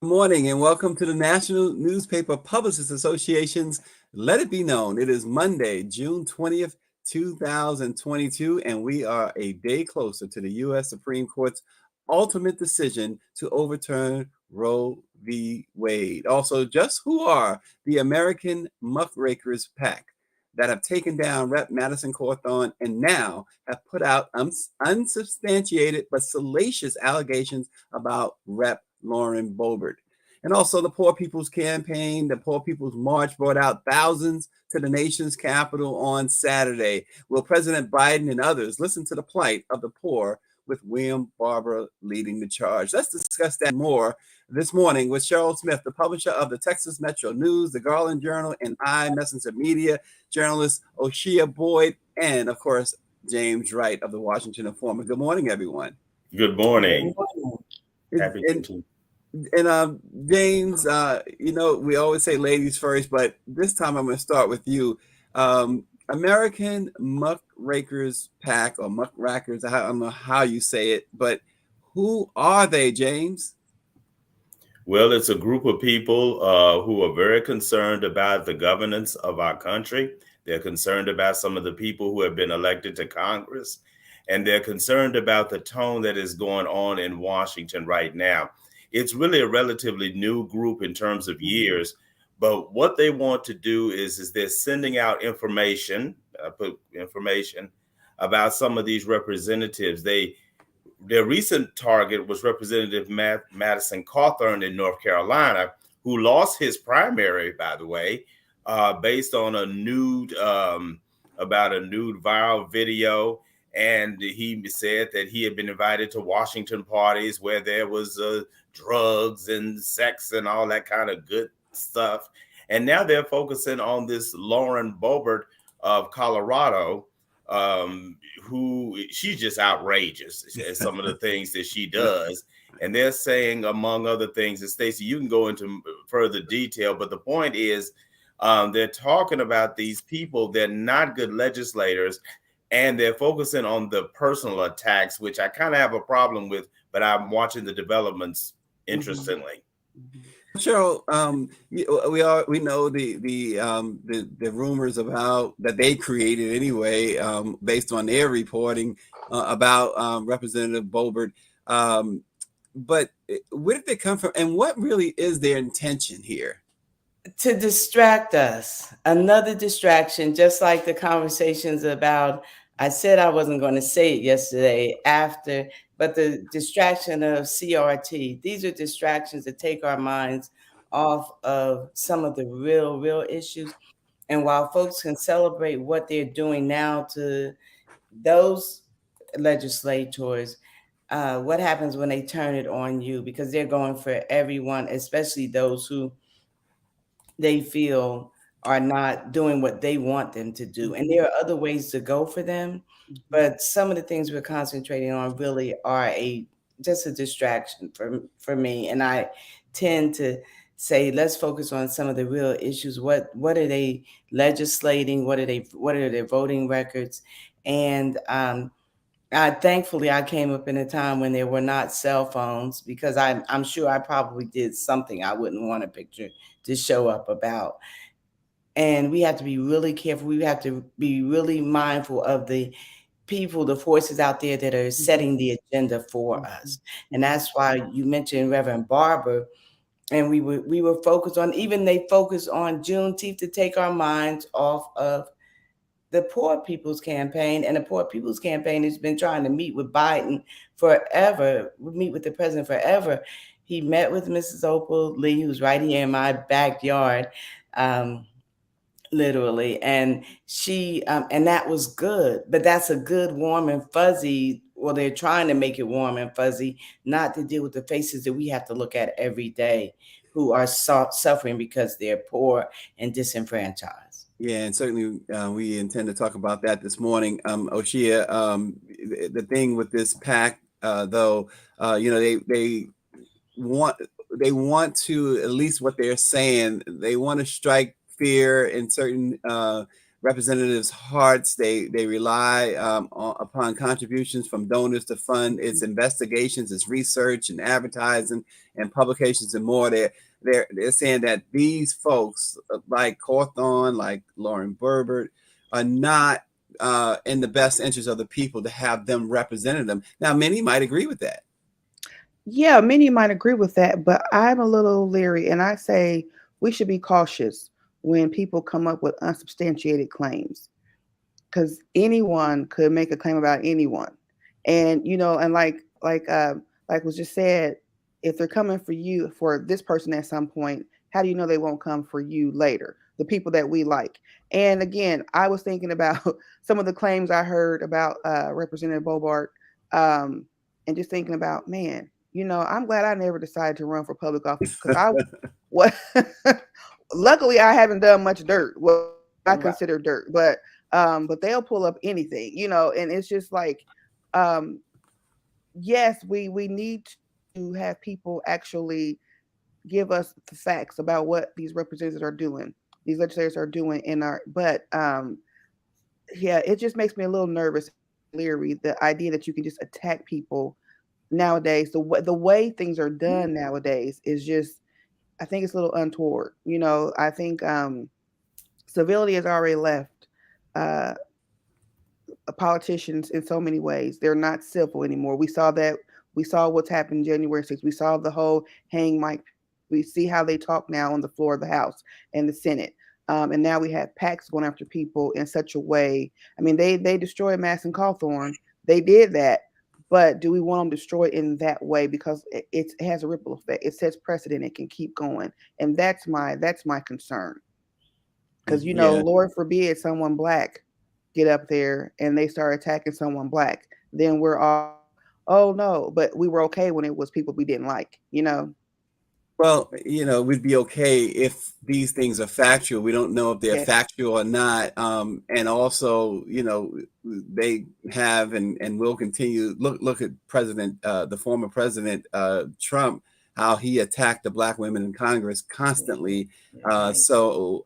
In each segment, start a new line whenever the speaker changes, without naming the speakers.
Good morning and welcome to the National Newspaper Publishers Association's Let It Be Known. It is Monday, June 20th, 2022, and we are a day closer to the U.S. Supreme Court's ultimate decision to overturn Roe v. Wade. Also, just who are the American Muckrakers PAC that have taken down Rep. Madison Cawthorn and now have put out unsubstantiated but salacious allegations about Rep. Lauren Boebert. And also the Poor People's Campaign, the Poor People's March brought out thousands to the nation's capital on Saturday. Will President Biden and others listen to the plight of the poor with William Barber leading the charge? Let's discuss that more this morning with Cheryl Smith, the publisher of the Texas Metro News, the Garland Journal, and Messenger Media, journalist O'Shea Boyd, and of course, James Wright of the Washington Informer. Good morning, everyone.
Good morning.
Happy and James, we always say ladies first, but this time I'm going to start with you. American Muckrakers PAC or Muckrakers, I don't know how you say it, but who are they, James?
Well, it's a group of people who are very concerned about the governance of our country. They're concerned about some of the people who have been elected to Congress, and they're concerned about the tone that is going on in Washington right now. It's really a relatively new group in terms of years, but what they want to do is they're sending out information about some of these representatives. Their recent target was Representative Madison Cawthorn in North Carolina, who lost his primary, by the way, based on a nude viral video. And he said that he had been invited to Washington parties where there was drugs and sex and all that kind of good stuff. And now they're focusing on this Lauren Boebert of Colorado, who she's just outrageous at some of the things that she does. And they're saying, among other things, and Stacey, you can go into further detail, but the point is they're talking about these people. They're not good legislators. And they're focusing on the personal attacks, which I kind of have a problem with, but I'm watching the developments interestingly.
Cheryl, we know the rumors about that they created anyway, based on their reporting about Representative Boebert. But where did they come from, and what really is their intention here?
To distract us, another distraction, just like the conversations about, I said I wasn't going to say it yesterday but the distraction of CRT. These are distractions that take our minds off of some of the real issues. And while folks can celebrate what they're doing now to those legislators, what happens when they turn it on you? Because they're going for everyone, especially those who they feel are not doing what they want them to do. And there are other ways to go for them. But some of the things we're concentrating on really are just a distraction for me. And I tend to say, let's focus on some of the real issues. What are they legislating? What are their voting records? And thankfully, I came up in a time when there were not cell phones, because I'm sure I probably did something I wouldn't want a picture to show up about. And we have to be really careful. We have to be really mindful of the people, the forces out there that are setting the agenda for us. And that's why you mentioned Reverend Barber. And we were focused on, even they focused on Juneteenth to take our minds off of the Poor People's Campaign. And the Poor People's Campaign has been trying to meet with Biden forever, meet with the president forever. He met with Mrs. Opal Lee, who's right here in my backyard, literally. And she, and that was good, but that's a good, warm and fuzzy. Well, they're trying to make it warm and fuzzy, not to deal with the faces that we have to look at every day, who are suffering because they're poor and disenfranchised.
Yeah, and certainly we intend to talk about that this morning. O'Shea, the thing with this PAC, though, they want to, at least what they're saying, they want to strike fear in certain representatives' hearts. They rely upon contributions from donors to fund its investigations, its research, and advertising, and publications, and more. They're saying that these folks, like Cawthorn, like Lauren Burbert, are not in the best interest of the people to have them representing them. Now, many might agree with that.
Yeah, many might agree with that, but I'm a little leery, and I say we should be cautious when people come up with unsubstantiated claims, because anyone could make a claim about anyone, and and like was just said, if they're coming for you, for this person at some point, how do you know they won't come for you later? The people that we like. And again, I was thinking about some of the claims I heard about Representative Bobart, and just thinking about, man, I'm glad I never decided to run for public office, because I what luckily I haven't done much dirt, what I consider dirt, but they'll pull up anything, and it's just like, yes, we need to have people actually give us the facts about what these representatives are doing, these legislators are doing but yeah, it just makes me a little nervous, leery, the idea that you can just attack people nowadays. The way things are done nowadays is just, I think it's a little untoward. I think civility has already left uh, politicians in so many ways. They're not civil anymore. We saw that. We saw what's happened January 6th. We saw the whole hang Mike. We see how they talk now on the floor of the House and the Senate. And now we have PACs going after people in such a way. I mean, they destroyed Mass and Cawthorn. They did that. But do we want them destroyed in that way? Because it has a ripple effect. It sets precedent. It can keep going. And that's my concern. Because, Lord forbid someone Black get up there and they start attacking someone Black. Then we're all, oh no, but we were okay when it was people we didn't like.
Well, we'd be okay if these things are factual. We don't know if they're factual or not. And also, they have and will continue. Look at the former president, Trump, how he attacked the Black women in Congress constantly. So,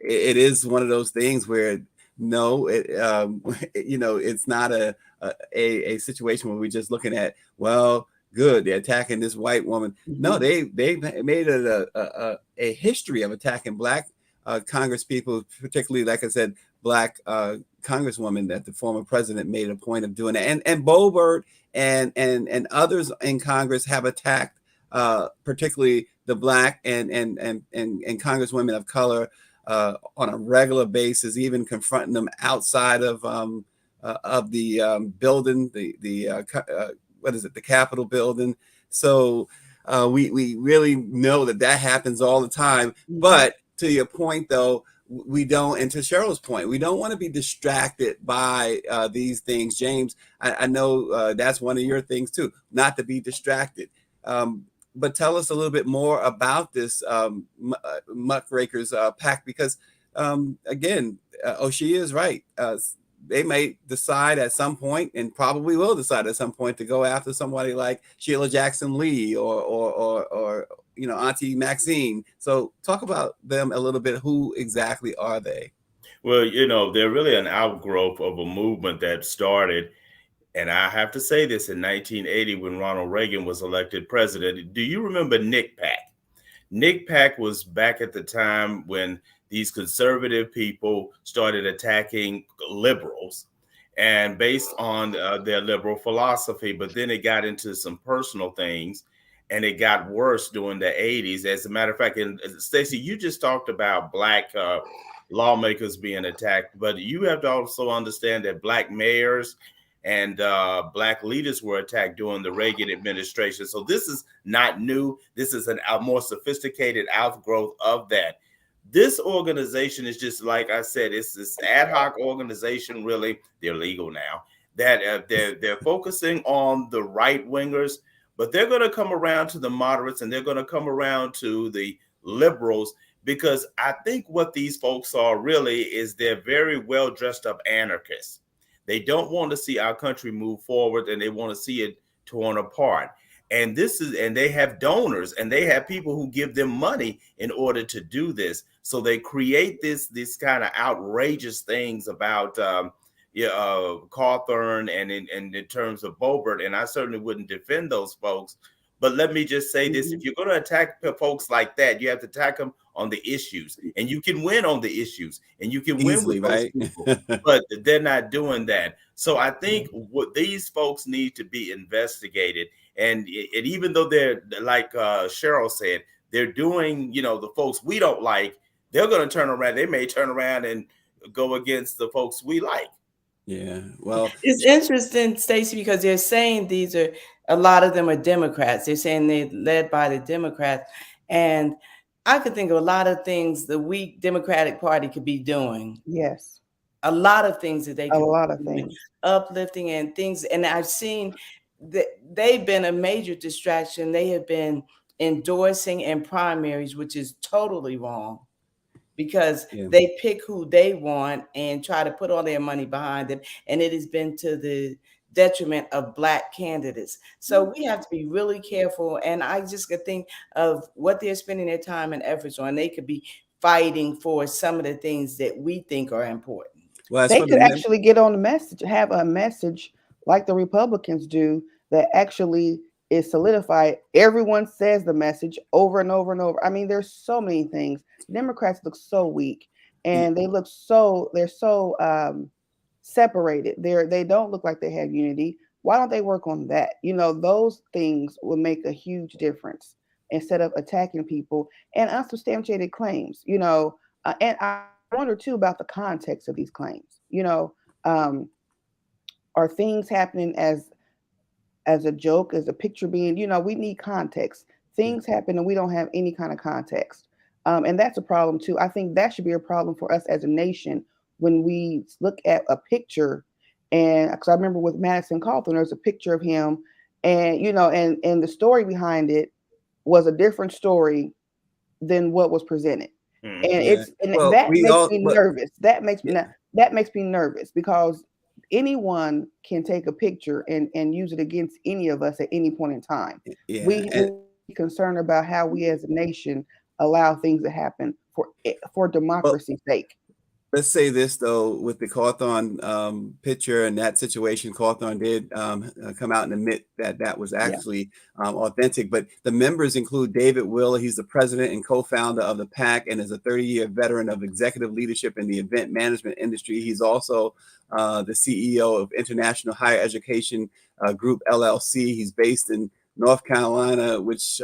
it is one of those things where, no, it's not a situation where we're just looking at, well, good, they're attacking this white woman. No, they made it a history of attacking Black Congress people, particularly, like I said, Black Congresswoman, that the former president made a point of doing that. And Boebert and others in Congress have attacked particularly the Black and Congresswomen of color on a regular basis, even confronting them outside of the building, what is it, the Capitol building. So we really know that happens all the time. But to your point, though, we don't, and to Cheryl's point, we don't want to be distracted by these things. James, I know that's one of your things too, not to be distracted. But tell us a little bit more about this Muckrakers PAC, because again, Oshia is right. They may decide at some point, and probably will decide at some point, to go after somebody like Sheila Jackson Lee or Auntie Maxine. So talk about them a little bit. Who exactly are they?
Well, they're really an outgrowth of a movement that started, and I have to say this, in 1980 when Ronald Reagan was elected president. Do you remember Nick PAC? Nick PAC was back at the time when these conservative people started attacking liberals, and based on their liberal philosophy. But then it got into some personal things, and it got worse during the 80s. As a matter of fact, and Stacey, you just talked about Black lawmakers being attacked, but you have to also understand that Black mayors and Black leaders were attacked during the Reagan administration. So this is not new. This is a more sophisticated outgrowth of that. This organization is just, like I said, it's this ad hoc organization, really. They're legal now, that they're focusing on the right wingers, but they're going to come around to the moderates, and they're going to come around to the liberals, because I think what these folks are really is they're very well dressed up anarchists. They don't want to see our country move forward, and they want to see it torn apart. And they have donors, and they have people who give them money in order to do this. So they create this kind of outrageous things about Cawthorn and in terms of Boebert. And I certainly wouldn't defend those folks. But let me just say this: if you're going to attack folks like that, you have to attack them on the issues, and you can win on the issues, and you can
Easily,
win with those
right?
people. But they're not doing that. So I think what these folks need to be investigated. And even though they're, like Cheryl said, they're doing, the folks we don't like, they're going to turn around. They may turn around and go against the folks we like.
Yeah. Well,
it's interesting, Stacey, because they're saying a lot of them are Democrats. They're saying they're led by the Democrats. And I could think of a lot of things the weak Democratic Party could be doing.
Yes.
A lot of things that they could
A lot
be
of
doing,
things.
uplifting and things. And I've seen that they've been a major distraction. They have been endorsing in primaries, which is totally wrong, because they pick who they want and try to put all their money behind them. And it has been to the detriment of Black candidates. So we have to be really careful. And I just could think of what they're spending their time and efforts on. They could be fighting for some of the things that we think are important.
Well,
they could actually get on the message, have a message like the Republicans do that actually is solidified. Everyone says the message over and over and over. I mean, there's so many things. Democrats look so weak, and they're so separated. They don't look like they have unity. Why don't they work on that? Those things will make a huge difference instead of attacking people and unsubstantiated claims. And I wonder too about the context of these claims. Are things happening as a joke, as a picture being, we need context. Things happen and we don't have any kind of context. And that's a problem too. I think that should be a problem for us as a nation when we look at a picture. And because I remember with Madison Cawthorn, there's a picture of him, and and the story behind it was a different story than what was presented. And that makes me nervous. That makes me nervous because anyone can take a picture and use it against any of us at any point in time. We be concerned about how we as a nation allow things to happen for democracy's sake.
Let's say this though, with the Cawthorn picture and that situation, Cawthorn did come out and admit that that was actually authentic. But the members include David Willer. He's the president and co-founder of the PAC and is a 30-year veteran of executive leadership in the event management industry. He's also the CEO of International Higher Education Group LLC. He's based in North Carolina, which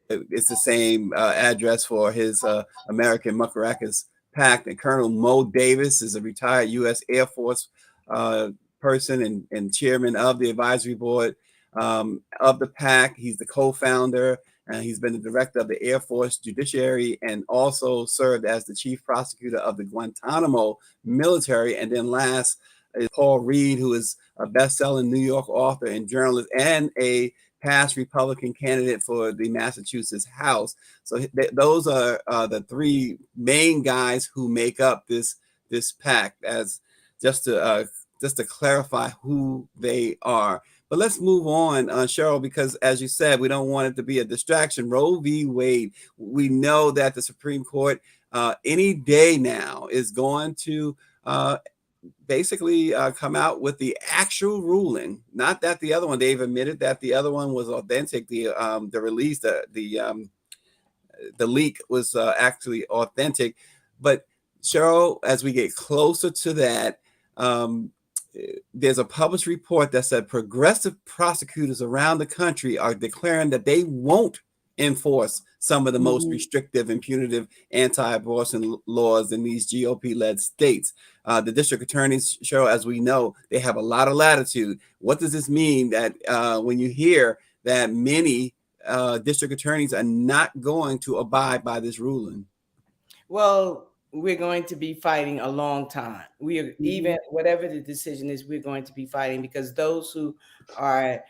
it's the same address for his American Muckrakers PAC. And Colonel Mo Davis is a retired U.S. Air Force person and chairman of the advisory board of the PAC. He's the co-founder, and he's been the director of the Air Force Judiciary and also served as the chief prosecutor of the Guantanamo military. And then last is Paul Reed, who is a best-selling New York author and journalist and a past Republican candidate for the Massachusetts House. So those are the three main guys who make up this PAC, as just to clarify who they are. But let's move on, Cheryl, because as you said, we don't want it to be a distraction. Roe v. Wade, we know that the Supreme Court any day now is going to basically come out with the actual ruling. Not that the other one, they've admitted that the other one was authentic. The release, the leak was actually authentic. But Cheryl, as we get closer to that, there's a published report that said progressive prosecutors around the country are declaring that they won't enforce some of the most restrictive and punitive anti-abortion laws in these GOP-led states. The district attorneys, Cheryl, as we know, they have a lot of latitude. What does this mean that when you hear that many district attorneys are not going to abide by this ruling?
Well, we're going to be fighting a long time. We are even whatever the decision is, we're going to be fighting, because those who are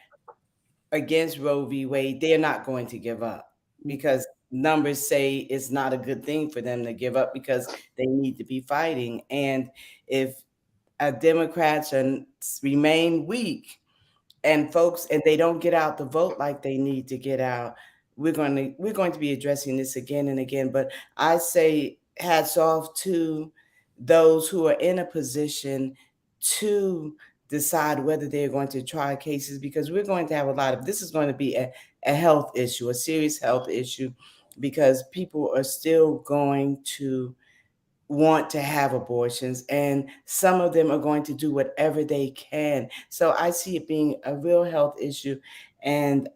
against Roe v. Wade, they're not going to give up, because numbers say it's not a good thing for them to give up, because they need to be fighting. And if Democrats remain weak and folks, and they don't get out the vote like they need to get out. We're going to be addressing this again and again. But I say hats off to those who are in a position to decide whether they're going to try cases, because we're going to have a lot of, this is going to be a health issue, a serious health issue, because people are still going to want to have abortions, and some of them are going to do whatever they can. So I see it being a real health issue, and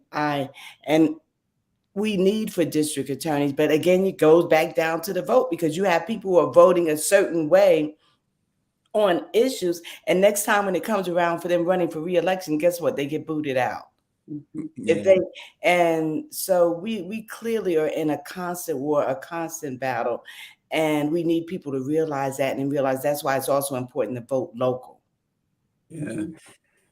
we need for district attorneys. But again, it goes back down to the vote, because you have people who are voting a certain way on issues, and next time when it comes around for them running for re-election, guess what? They get booted out.
Yeah.
And so we clearly are in a constant war, a constant battle, and we need people to realize that, and realize that's why it's also important to vote local.
Yeah.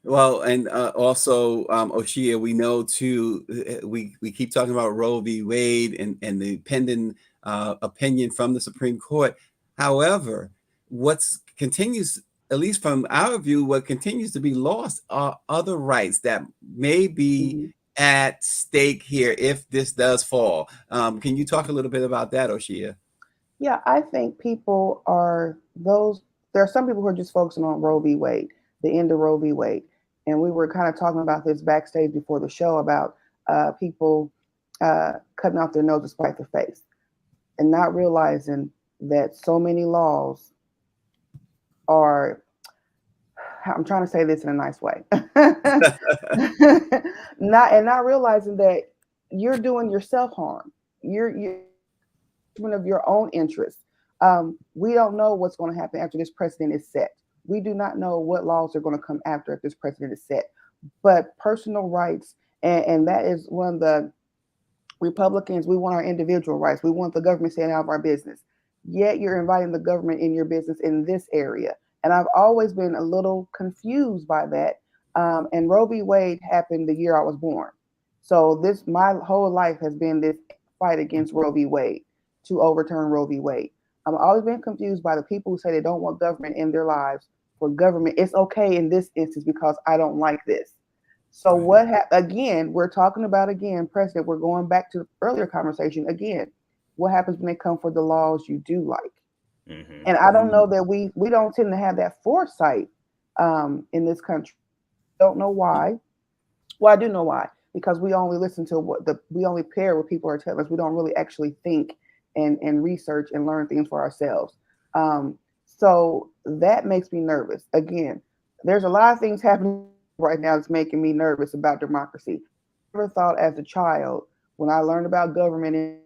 Well, and also, Oshia, we know too, we keep talking about Roe v. Wade and the pending opinion from the Supreme Court. However, what's continues, at least from our view, what continues to be lost are other rights that may be at stake here if this does fall. Can you talk a little bit about that, Oshia?
Yeah, I think people are there are some people who are just focusing on Roe v. Wade, the end of Roe v. Wade. And we were kind of talking about this backstage before the show about people cutting off their nose to spite their face, and not realizing that so many laws are, I'm trying to say this in a nice way, not realizing that you're doing yourself harm. You're of your own interests. We don't know what's going to happen after this precedent is set. We do not know what laws are going to come after if this precedent is set. But personal rights, and that is one of the Republicans, we want our individual rights. We want the government staying out of our business. Yet you're inviting the government in your business in this area. And I've always been a little confused by that. And Roe v. Wade happened the year I was born. So my whole life has been this fight against Roe v. Wade, to overturn Roe v. Wade. I've always been confused by the people who say they don't want government in their lives. For government, it's okay in this instance because I don't like this. So again, we're talking about precedent. We're going back to the earlier conversation again. What happens when they come for the laws you do like? Mm-hmm. And I don't know that we don't tend to have that foresight in this country. Don't know why. Well, I do know why, because we only listen to we only pair what people are telling us. We don't really actually think and research and learn things for ourselves. So that makes me nervous. Again, there's a lot of things happening right now that's making me nervous about democracy. I never thought as a child, when I learned about government,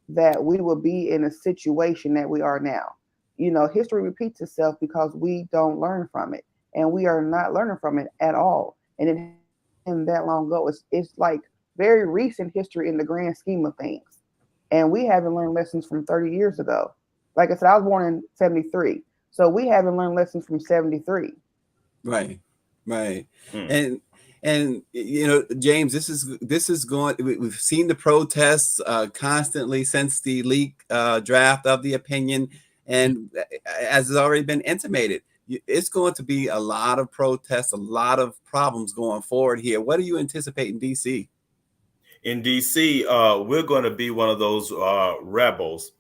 that we would be in a situation that we are now. You know, history repeats itself because we don't learn from it, and we are not learning from it at all. And it isn't that long ago. It's like very recent history in the grand scheme of things. And we haven't learned lessons from 30 years ago. Like I said, I was born in 73. So we haven't learned lessons from 73.
Right. And you know, James, this is going, we've seen the protests constantly since the leak draft of the opinion. And as has already been intimated, it's going to be a lot of protests, a lot of problems going forward here. What do you anticipate in DC?
In DC, we're going to be one of those rebels.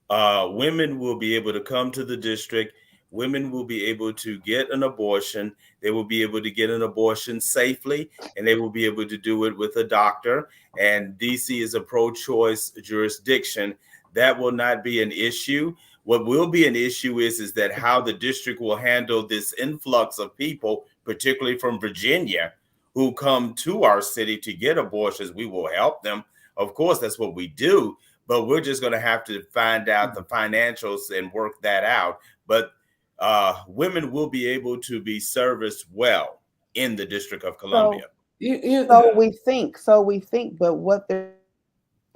Women will be able to come to the district. Women will be able to get an abortion. They will be able to get an abortion safely, and they will be able to do it with a doctor. And DC is a pro-choice jurisdiction. That will not be an issue. What will be an issue is that how the district will handle this influx of people, particularly from Virginia, who come to our city to get abortions. We will help them. Of course, that's what we do. But we're just going to have to find out the financials and work that out. But women will be able to be serviced well in the District of Columbia.
So we think, but what they're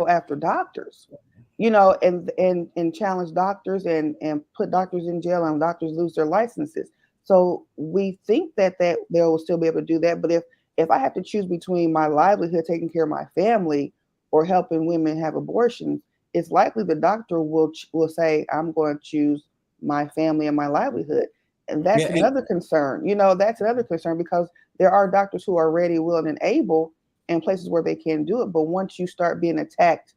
after doctors, you know, and challenge doctors and put doctors in jail, and doctors lose their licenses. So we think that they will still be able to do that. But if I have to choose between my livelihood, taking care of my family, or helping women have abortions, it's likely the doctor will say, I'm going to choose my family and my livelihood. And that's another concern. You know, that's another concern, because There are doctors who are ready, willing, and able in places where they can do it. But once you start being attacked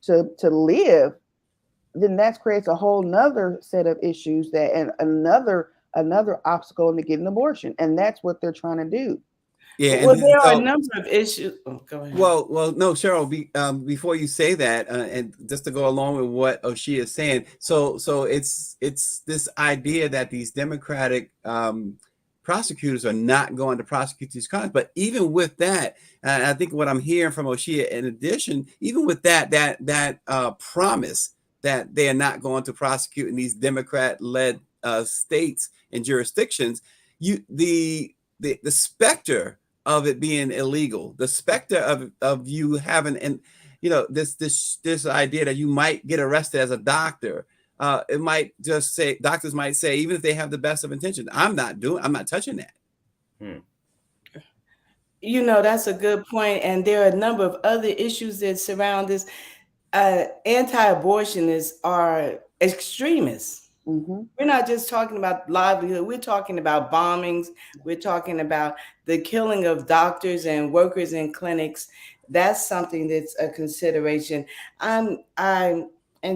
to live, then that creates a whole nother set of issues that and another obstacle into getting an abortion. And that's what they're trying to do.
Yeah,
Well,
and
there are a
so
number of issues. Oh, go ahead.
well, no, Cheryl. Before you say that, and just to go along with what Oshia is saying, so it's this idea that these Democratic prosecutors are not going to prosecute these crimes. But even with that, I think what I'm hearing from Oshia, in addition, even with that promise that they are not going to prosecute in these Democrat-led states and jurisdictions, the specter of it being illegal, the specter of you having, and this idea that you might get arrested as a doctor. It might just say, doctors might say, even if they have the best of intentions, I'm not touching that.
That's a good point. And there are a number of other issues that surround this. Anti-abortionists are extremists.
Mm-hmm.
We're not just talking about livelihood. We're talking about bombings. We're talking about the killing of doctors and workers in clinics. That's something that's a consideration. And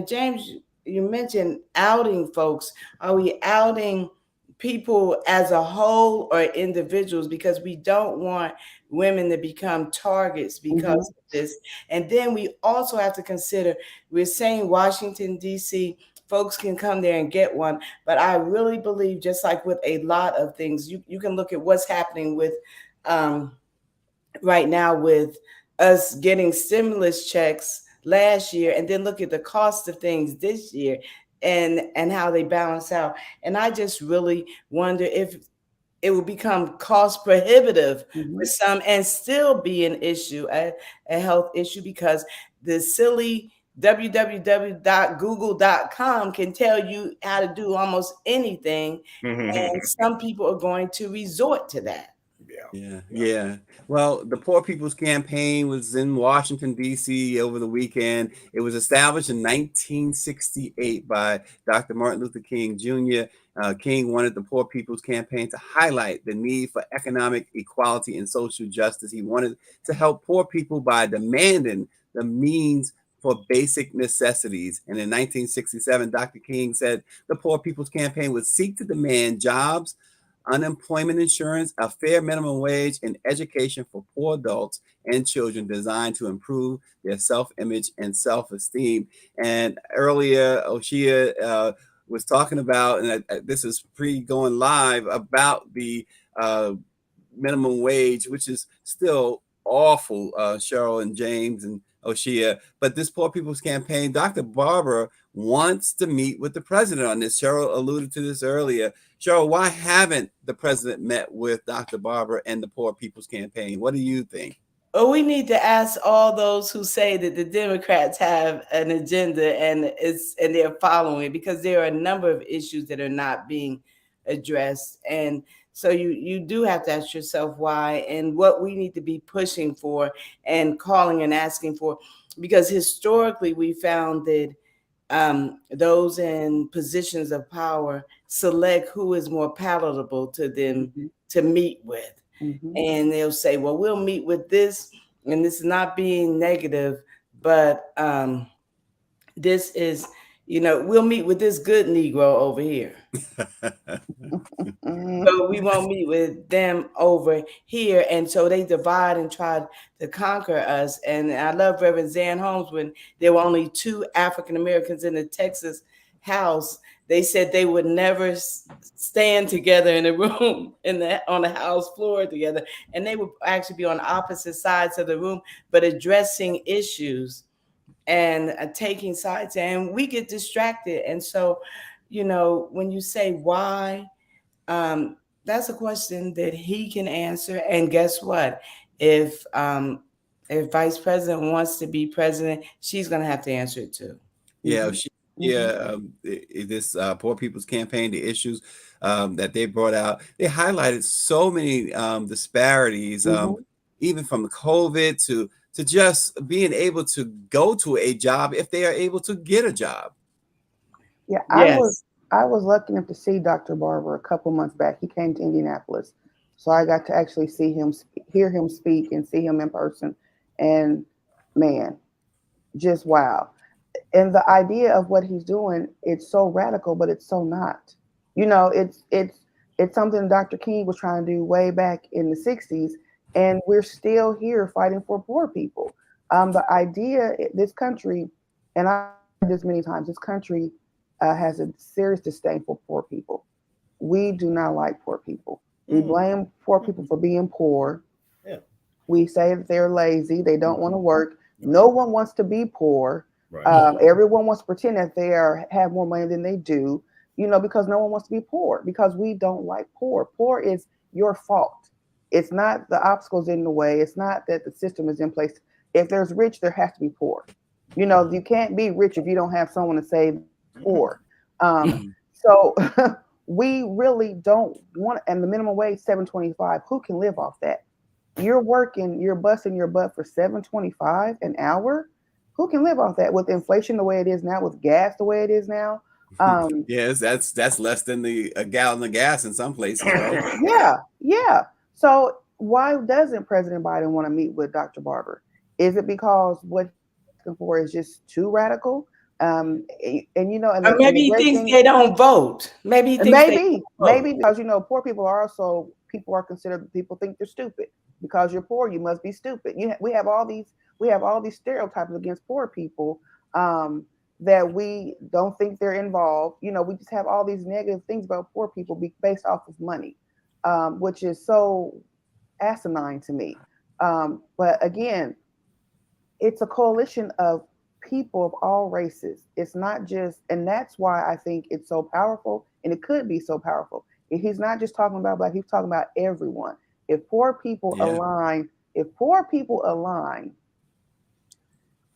James, you mentioned outing folks. Are we outing people as a whole or individuals? Because we don't want women to become targets because of this. And then we also have to consider, we're saying Washington, D.C., folks can come there and get one. But I really believe, just like with a lot of things, you can look at what's happening with right now with us getting stimulus checks last year, and then look at the cost of things this year and how they balance out. And I just really wonder if it will become cost prohibitive for some and still be an issue, a health issue, because the silly www.google.com can tell you how to do almost anything. And some people are going to resort to that.
Yeah. Well, the Poor People's Campaign was in Washington, D.C. over the weekend. It was established in 1968 by Dr. Martin Luther King Jr. King wanted the Poor People's Campaign to highlight the need for economic equality and social justice. He wanted to help poor people by demanding the means for basic necessities. And in 1967, Dr. King said the Poor People's Campaign would seek to demand jobs, unemployment insurance, a fair minimum wage, and education for poor adults and children designed to improve their self-image and self-esteem. And earlier, Oshia was talking about, and this is pre-going live, about the minimum wage, which is still awful, Cheryl and James and Oshia. But this Poor People's Campaign, Dr. Barber wants to meet with the president on this. Cheryl alluded to this earlier. Cheryl, why haven't the president met with Dr. Barber and the Poor People's Campaign? What do you think?
Well, we need to ask all those who say that the Democrats have an agenda and they're following it, because there are a number of issues that are not being addressed. And so you do have to ask yourself why and what we need to be pushing for and calling and asking for, because historically we found that those in positions of power select who is more palatable to them to meet with. And they'll say, well, we'll meet with this, and this is not being negative, but this is, we'll meet with this good Negro over here. But we won't meet with them over here. And so they divide and try to conquer us. And I love Reverend Zan Holmes, when there were only 2 African Americans in the Texas House, they said they would never stand together in a room on the House floor together. And they would actually be on opposite sides of the room, but addressing issues and taking sides. And we get distracted. And so, when you say why, that's a question that he can answer. And guess what? If Vice President wants to be president, she's going to have to answer it too.
Yeah, this Poor People's Campaign, the issues that they brought out, they highlighted so many disparities, even from COVID to just being able to go to a job if they are able to get a job.
Yeah, I was lucky enough to see Dr. Barber a couple months back. He came to Indianapolis So I got to actually see him, hear him speak, and see him in person. And man, just wow. And the idea of what he's doing, it's so radical, but it's so not. You know, it's something Dr. King was trying to do way back in the 60s, and we're still here fighting for poor people. The idea, this country, and I've said this many times, this country has a serious disdain for poor people. We do not like poor people. We blame poor people for being poor.
Yeah.
We say that they're lazy, they don't want to work. No one wants to be poor.
Right.
Everyone wants to pretend that they have more money than they do, you know, because no one wants to be poor, because we don't like poor. Poor is your fault. It's not the obstacles in the way. It's not that the system is in place. If there's rich, there has to be poor. You know, you can't be rich if you don't have someone to say poor. So we really don't want, and the minimum wage $7.25. Who can live off that? You're working, you're busting your butt for $7.25 an hour. Who can live off that with inflation the way it is now, with gas the way it is now?
Yes, that's less than a gallon of gas in some places, right?
Yeah. So why doesn't President Biden want to meet with Dr. Barber? Is it because what he's asking for is just too radical? And you know,
or maybe he thinks they don't vote. Maybe he thinks
maybe because, you know, poor people are also, people are considered, people think they're stupid. Because you're poor, you must be stupid. We have all these stereotypes against poor people, that we don't think they're involved. You know, we just have all these negative things about poor people based off of money, which is so asinine to me. But again, it's a coalition of people of all races. It's not just, and that's why I think it's so powerful, and it could be so powerful. He's not just talking about Black, he's talking about everyone. If poor people align,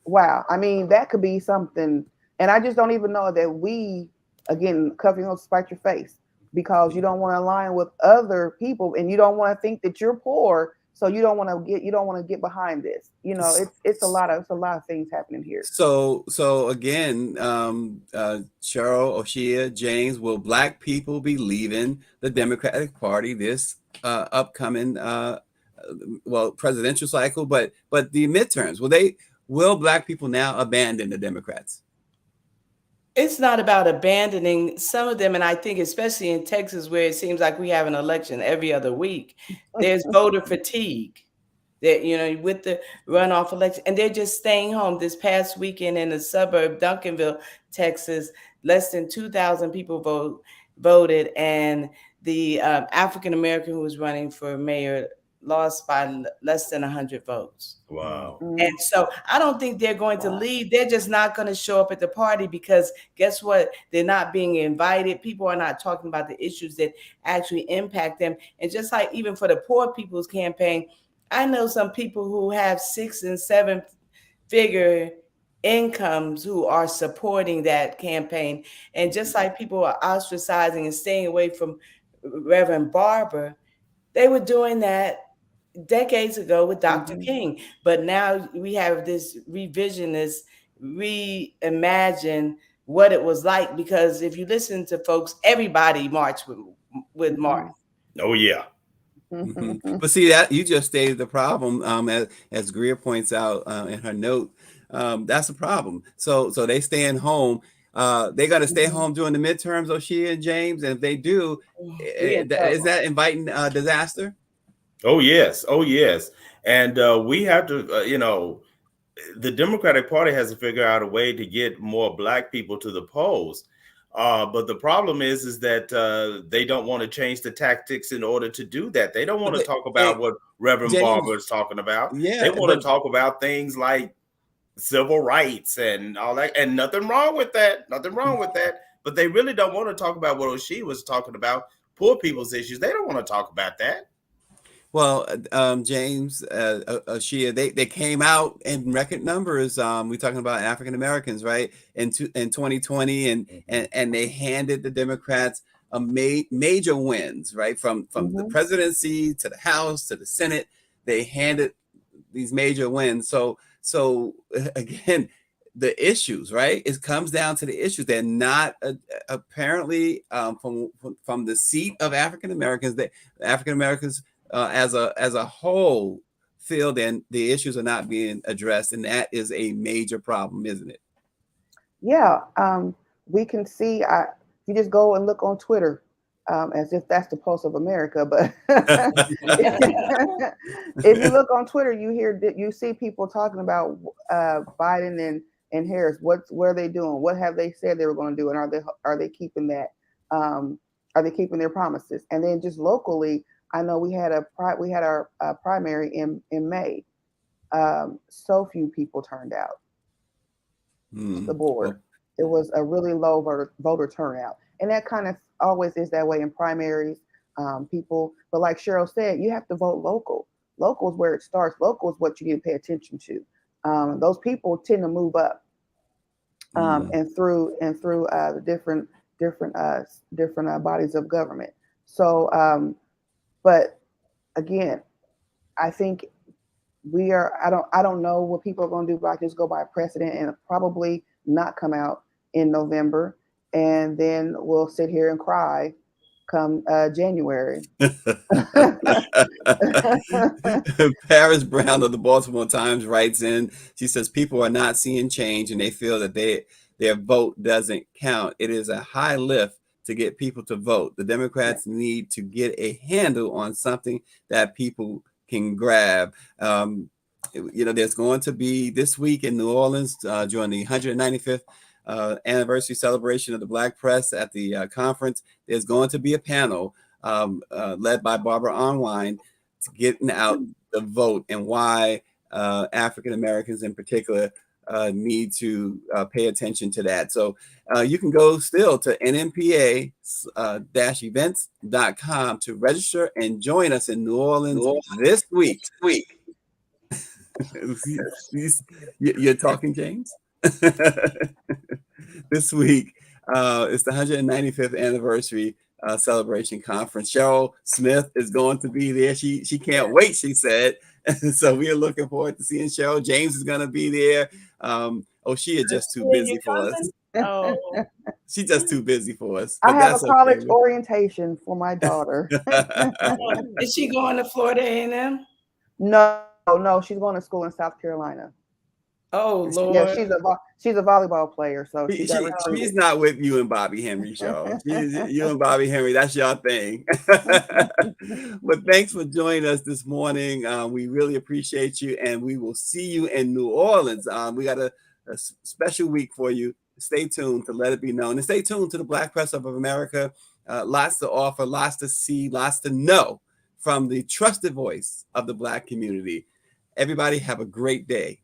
wow, I mean, that could be something. And I just don't even know that we, again, cover your nose, spite your face, because you don't want to align with other people, and you don't want to think that you're poor, so you don't want to get behind this. You know, it's a lot of things happening here.
So again, Cheryl, Oshia, James, will Black people be leaving the Democratic Party this upcoming presidential cycle, but the midterms? Will Black people now abandon the Democrats?
It's not about abandoning some of them. And I think especially in Texas, where it seems like we have an election every other week, there's voter fatigue. That, you know, with the runoff election, and they're just staying home. This past weekend in the suburb, Duncanville, Texas, less than 2,000 people voted, and the African American who was running for mayor lost by less than 100 votes.
Wow.
And so I don't think they're going to leave. They're just not going to show up at the party, because guess what? They're not being invited. People are not talking about the issues that actually impact them. And just like even for the Poor People's Campaign, I know some people who have 6 and 7 figure incomes who are supporting that campaign. And just like people are ostracizing and staying away from Reverend Barber, they were doing that decades ago with Dr. King. But now we have this revisionist, reimagine what it was like, because if you listen to folks, everybody marched with Martin.
Oh, yeah.
But see, that you just stated the problem, as Greer points out in her note. That's a problem. So they staying home. They got to stay home during the midterms, Oshia and James. And if they do, is that inviting disaster?
Oh, yes. Oh, yes. And we have to, you know, the Democratic Party has to figure out a way to get more Black people to the polls. But the problem is that they don't want to change the tactics in order to do that. They don't want to talk about what Reverend Barber is talking about.
Yeah,
they want to talk about things like civil rights and all that, and nothing wrong with that. Nothing wrong with that. But they really don't want to talk about what Oshie was talking about, poor people's issues. They don't want to talk about that.
Well, James, Shia, they came out in record numbers. We're talking about African Americans, right? In 2020, and they handed the Democrats a major wins, right? From the presidency to the House to the Senate, they handed these major wins. So again, the issues, right? It comes down to the issues. They're not apparently from the seat of African Americans. That African Americans as a whole feel then the issues are not being addressed, and that is a major problem, isn't it?
Yeah, we can see. You just go and look on Twitter, as if that's the pulse of America. But if you look on Twitter, you see people talking about Biden and Harris. What are they doing? What have they said they were going to do? And are they keeping that? Are they keeping their promises? And then just locally, I know we had our primary in May. So few people turned out. The board. It was a really low voter turnout, and that kind of always is that way in primaries. But like Cheryl said, you have to vote local. Local is where it starts. Local is what you need to pay attention to. Those people tend to move up, and through the different bodies of government. So, but again, I think we are. I don't know what people are going to do, but I just go by precedent and probably not come out in November, and then we'll sit here and cry come January.
Paris Brown of the Baltimore Times writes in. She says people are not seeing change, and they feel that their vote doesn't count. It is a high lift to get people to vote. The Democrats need to get a handle on something that people can grab. There's going to be this week in New Orleans during the 195th anniversary celebration of the Black press at the conference. There's going to be a panel led by Barbara Onwine to getting out the vote and why African Americans in particular need to pay attention to that. So you can go still to NMPA-events.com to register and join us in New Orleans this week. You're talking, James? This week it's the 195th anniversary celebration conference. Cheryl Smith is going to be there. She can't wait, she said. So we are looking forward to seeing Cheryl. James is going to be there. She is just too busy for us.
Oh,
She's just too busy for us.
I have a college orientation for my daughter.
is she going to Florida A&M?
No, she's going to school in South Carolina.
Oh Lord!
Yeah, she's a volleyball player, so she's
not with you and Bobby Henry show. You and Bobby Henry, that's your thing. But thanks for joining us this morning. We really appreciate you, and we will see you in New Orleans. We got a special week for you. Stay tuned to Let It Be Known, and stay tuned to the Black Press of America. Lots to offer, lots to see, lots to know from the trusted voice of the Black community. Everybody have a great day.